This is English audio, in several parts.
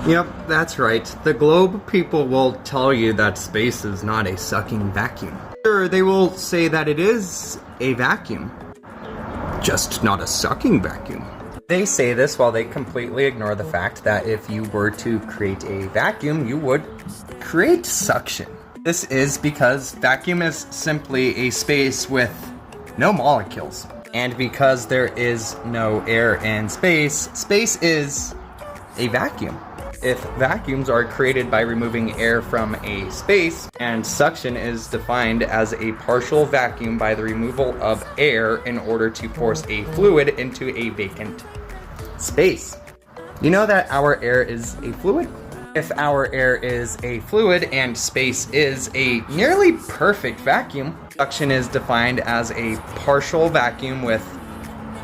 Yep, that's right. The globe people will tell you that space is not a sucking vacuum. Sure, they will say that it is a vacuum, just not a sucking vacuum. They say this while they completely ignore the fact that if you were to create a vacuum, you would create suction. This is because vacuum is simply a space with no molecules. And because there is no air in space, space is a vacuum. If vacuums are created by removing air from a space, and suction is defined as a partial vacuum by the removal of air in order to force a fluid into a vacant space. You know that our air is a fluid? If our air is a fluid and space is a nearly perfect vacuum, suction is defined as a partial vacuum with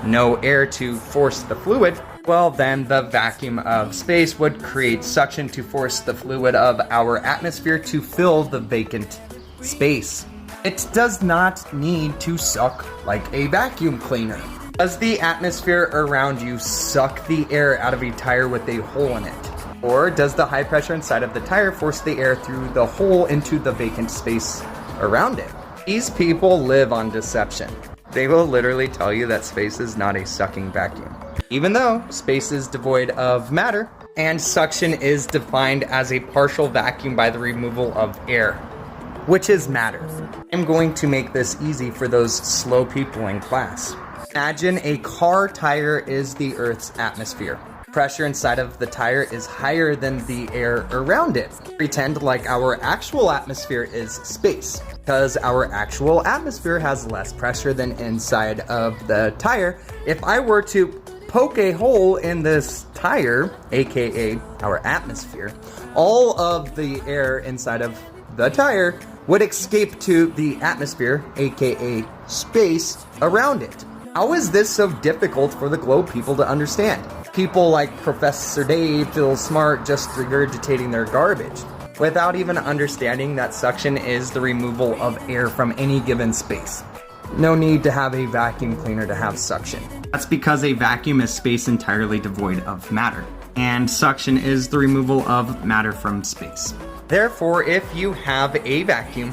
no air to force the fluid. Well, then the vacuum of space would create suction to force the fluid of our atmosphere to fill the vacant space. It does not need to suck like a vacuum cleaner. Does the atmosphere around you suck the air out of a tire with a hole in it? Or does the high pressure inside of the tire force the air through the hole into the vacant space around it? These people live on deception. They will literally tell you that space is not a sucking vacuum, even though space is devoid of matter, and suction is defined as a partial vacuum by the removal of air, which is matter. I'm going to make this easy for those slow people in class. Imagine a car tire is the Earth's atmosphere. Pressure inside of the tire is higher than the air around it. Pretend like our actual atmosphere is space, because our actual atmosphere has less pressure than inside of the tire. If I were to poke a hole in this tire, aka our atmosphere, all of the air inside of the tire would escape to the atmosphere, aka space, around it. How is this so difficult for the globe people to understand? People like Professor Dave feel smart just regurgitating their garbage, without even understanding that suction is the removal of air from any given space. No need to have a vacuum cleaner to have suction. That's because a vacuum is space entirely devoid of matter, and suction is the removal of matter from space. Therefore, if you have a vacuum,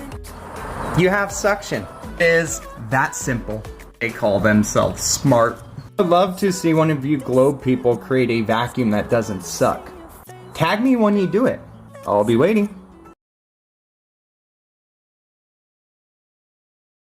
you have suction. It is that simple. They call themselves smart. I'd love to see one of you globe people create a vacuum that doesn't suck. Tag me when you do it. I'll be waiting.